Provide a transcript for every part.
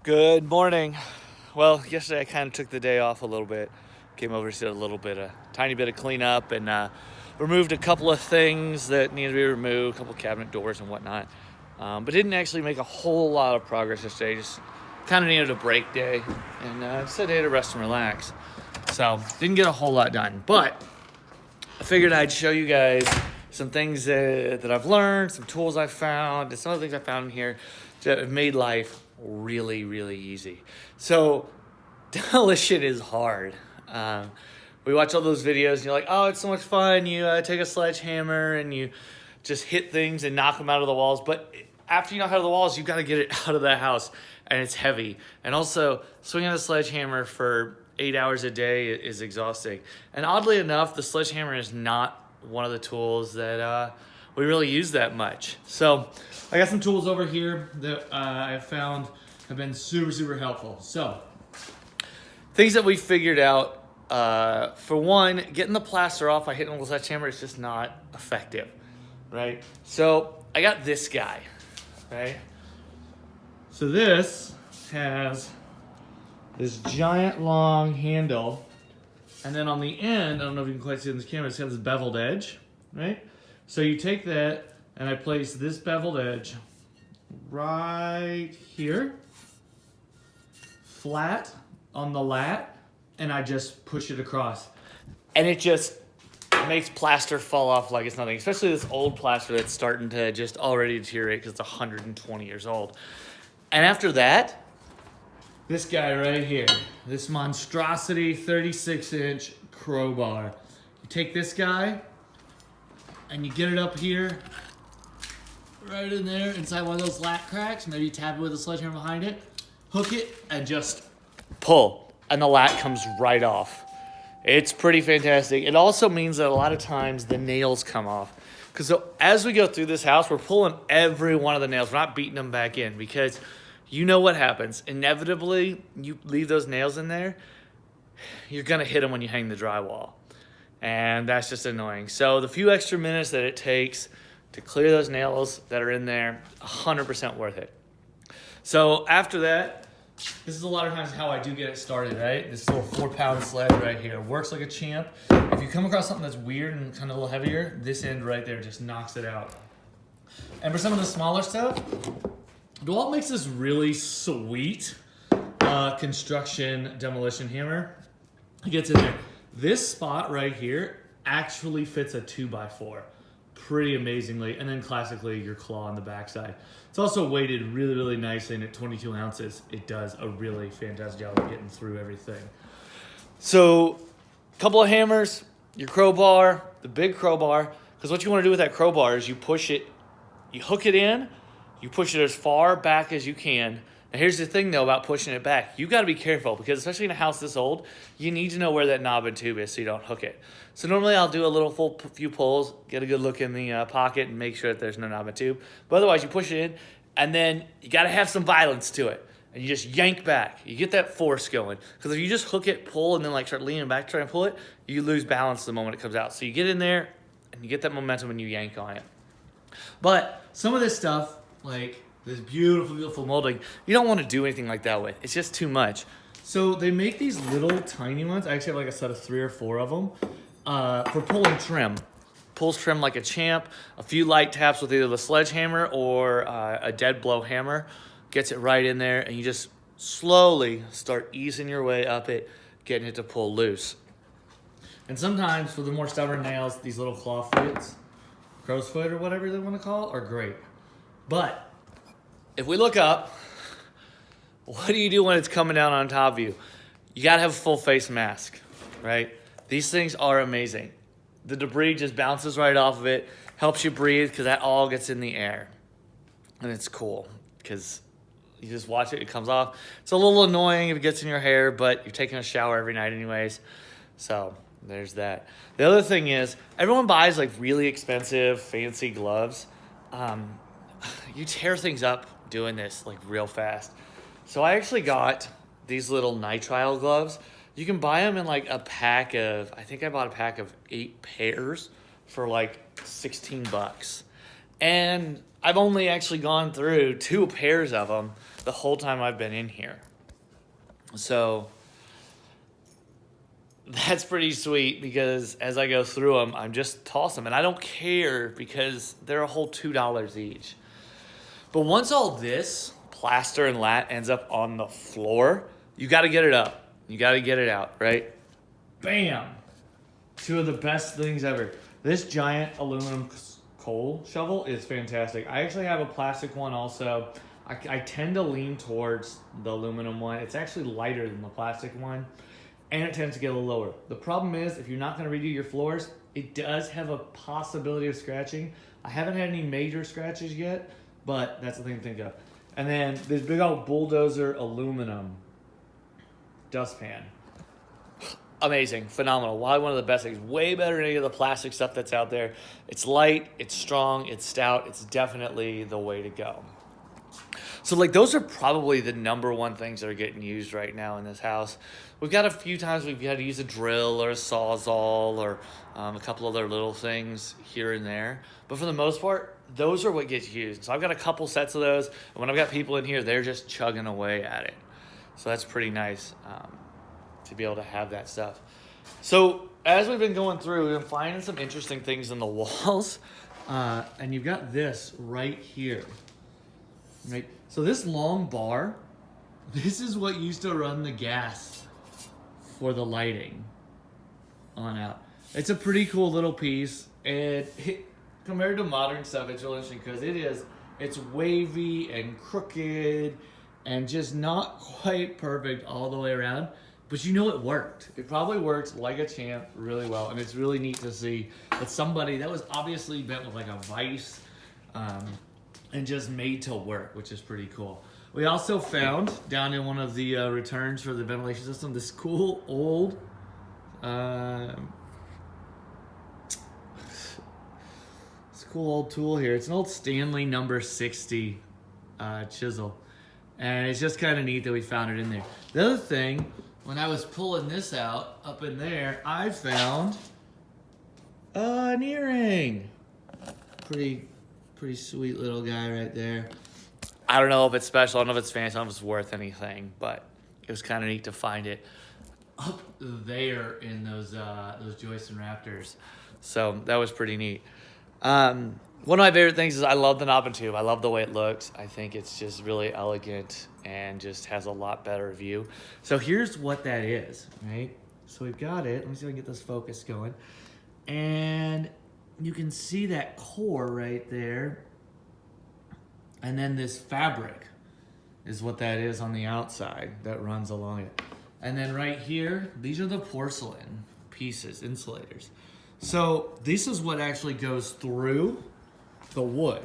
Good morning. Well, yesterday I kind of took the day off a little bit. Came over, did a tiny bit of cleanup, and removed a couple of things that needed to be removed, a couple of cabinet doors and whatnot. But didn't actually make a whole lot of progress yesterday. Just kind of needed a break day, and just a day to rest and relax. So didn't get a whole lot done, but I figured I'd show you guys some things that I've learned, some tools I found, and some of the things I found in here that have made life really, really easy. So demolition is hard. We watch all those videos and you're like, oh, it's so much fun. You take a sledgehammer and you just hit things and knock them out of the walls. But after you knock out of the walls, you've got to get it out of the house, and it's heavy. And also, swinging a sledgehammer for 8 hours a day is exhausting. And oddly enough, the sledgehammer is not one of the tools that we really use that much. So I got some tools over here that I found have been super, super helpful. So things that we figured out, for one, getting the plaster off by hitting with a sledgehammer is just not effective, right? So I got this guy, right? So this has this giant long handle, and then on the end, I don't know if you can quite see in this camera, it's got this beveled edge, right? So you take that, and I place this beveled edge right here, flat on the lat, and I just push it across. And it just makes plaster fall off like it's nothing, especially this old plaster that's starting to just already deteriorate because it's 120 years old. And after that, this guy right here, this monstrosity 36-inch crowbar. You take this guy, and you get it up here, right in there, inside one of those lat cracks. Maybe you tap it with a sledgehammer behind it, hook it, and just pull, and the lat comes right off. It's pretty fantastic. It also means that a lot of times the nails come off. Because as we go through this house, we're pulling every one of the nails. We're not beating them back in, because you know what happens. Inevitably, you leave those nails in there, you're going to hit them when you hang the drywall. And that's just annoying. So the few extra minutes that it takes to clear those nails that are in there, 100% worth it. So after that, this is a lot of times how I do get it started, right? This little 4-pound sled right here works like a champ. If you come across something that's weird and kind of a little heavier, this end right there just knocks it out. And for some of the smaller stuff, DeWalt makes this really sweet construction demolition hammer. It gets in there. This spot right here actually fits a 2x4 pretty amazingly, and then classically your claw on the backside. It's also weighted really, really nicely, and at 22 ounces, it does a really fantastic job of getting through everything. So, a couple of hammers, your crowbar, the big crowbar, because what you want to do with that crowbar is you push it, you hook it in, you push it as far back as you can. Now here's the thing though about pushing it back. You got to be careful, because especially in a house this old, you need to know where that knob and tube is so you don't hook it. So normally I'll do a little few pulls, get a good look in the pocket and make sure that there's no knob and tube. But otherwise you push it in, and then you got to have some violence to it. And you just yank back. You get that force going. Because if you just hook it, pull, and then like start leaning back trying to pull it, you lose balance the moment it comes out. So you get in there and you get that momentum and you yank on it. But some of this stuff, like this beautiful, beautiful molding, you don't want to do anything like that with. It's just too much. So they make these little tiny ones. I actually have like a set of 3 or 4 of them for pull and trim. Pulls trim like a champ. A few light taps with either the sledgehammer or a dead blow hammer gets it right in there, and you just slowly start easing your way up it, getting it to pull loose. And sometimes for the more stubborn nails, these little claw foots, crow's foot or whatever they want to call it, are great. But if we look up, what do you do when it's coming down on top of you? You got to have a full face mask, right? These things are amazing. The debris just bounces right off of it, helps you breathe because that all gets in the air. And it's cool because you just watch it, it comes off. It's a little annoying if it gets in your hair, but you're taking a shower every night anyways. So there's that. The other thing is, everyone buys like really expensive, fancy gloves. You tear things up doing this like real fast. So I actually got these little nitrile gloves. You can buy them in like a pack of, I think I bought a pack of 8 pairs for like $16. And I've only actually gone through 2 pairs of them the whole time I've been in here. So that's pretty sweet because as I go through them, I'm just toss them. And I don't care because they're a whole $2 each. But once all this plaster and lat ends up on the floor, you got to get it up. You got to get it out, right? Bam! 2 of the best things ever. This giant aluminum coal shovel is fantastic. I actually have a plastic one also. I tend to lean towards the aluminum one. It's actually lighter than the plastic one, and it tends to get a little lower. The problem is, if you're not going to redo your floors, it does have a possibility of scratching. I haven't had any major scratches yet, but that's the thing to think of. And then this big old bulldozer aluminum dustpan. Amazing, phenomenal. Why one of the best things? Way better than any of the plastic stuff that's out there. It's light, it's strong, it's stout. It's definitely the way to go. So like those are probably the number one things that are getting used right now in this house. We've got a few times we've had to use a drill or a Sawzall or a couple other little things here and there. But for the most part, those are what gets used. So I've got a couple sets of those. And when I've got people in here, they're just chugging away at it. So that's pretty nice to be able to have that stuff. So as we've been going through, we've been finding some interesting things in the walls. And you've got this right here. Right. So this long bar, this is what used to run the gas for the lighting on out. It's a pretty cool little piece. And compared to modern stuff, it's really interesting because it's wavy and crooked and just not quite perfect all the way around. But you know it worked. It probably worked like a champ really well. And it's really neat to see that somebody that was obviously bent with like a vise and just made to work, which is pretty cool. We also found down in one of the returns for the ventilation system this cool old tool here. It's an old Stanley number 60 chisel. And it's just kind of neat that we found it in there. The other thing, when I was pulling this out up in there, I found an earring. Pretty sweet little guy right there. I don't know if it's special. I don't know if it's fancy. I don't know if it's worth anything, but it was kind of neat to find it up there in those joists and rafters. So that was pretty neat. One of my favorite things is I love the knob and tube. I love the way it looks. I think it's just really elegant and just has a lot better view. So here's what that is, right? So we've got it. Let me see if I can get this focus going. And you can see that core right there. And then this fabric is what that is on the outside that runs along it. And then right here, these are the porcelain pieces, insulators. So this is what actually goes through the wood.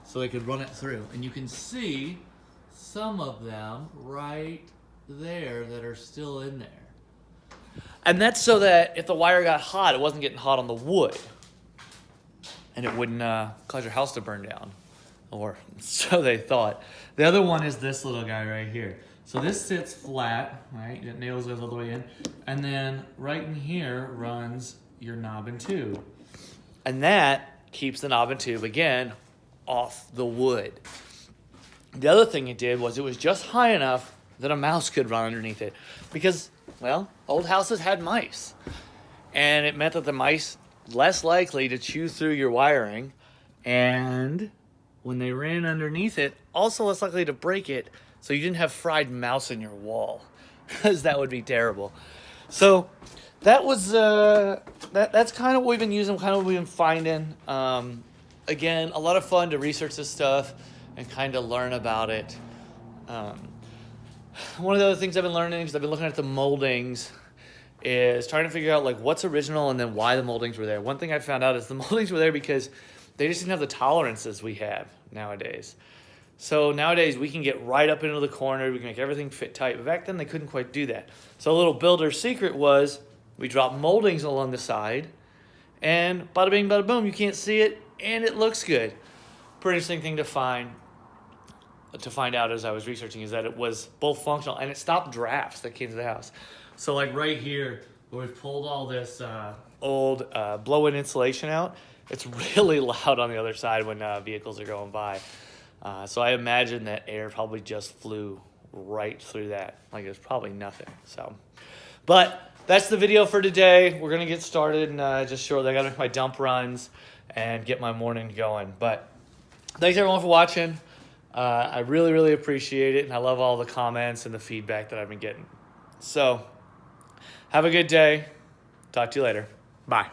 So they could run it through. And you can see some of them right there that are still in there. And that's so that if the wire got hot, it wasn't getting hot on the wood. And it wouldn't cause your house to burn down. Or so they thought. The other one is this little guy right here. So this sits flat, right? It nails goes all the way in. And then right in here runs your knob and tube. And that keeps the knob and tube, again, off the wood. The other thing it did was it was just high enough that a mouse could run underneath it. Because, well, old houses had mice. And it meant that the mice less likely to chew through your wiring. And when they ran underneath it, also less likely to break it. So you didn't have fried mouse in your wall. Because that would be terrible. So that was that's kind of what we've been using, kind of what we've been finding. Again, a lot of fun to research this stuff and kind of learn about it. One of the other things I've been learning is I've been looking at the moldings, is trying to figure out like what's original and then why the moldings were there. One thing I found out is the moldings were there because they just didn't have the tolerances we have nowadays. So nowadays we can get right up into the corner, we can make everything fit tight. But back then they couldn't quite do that. So a little builder's secret was we drop moldings along the side and bada bing, bada boom, you can't see it and it looks good. Pretty interesting thing to find out as I was researching is that it was both functional and it stopped drafts that came to the house. So like right here where we've pulled all this old blow-in insulation out, it's really loud on the other side when vehicles are going by. So I imagine that air probably just flew right through that. Like, it was probably nothing. So, but that's the video for today. We're going to get started and just shortly. I got to make my dump runs and get my morning going. But thanks everyone for watching. I really, really appreciate it. And I love all the comments and the feedback that I've been getting. So have a good day. Talk to you later. Bye.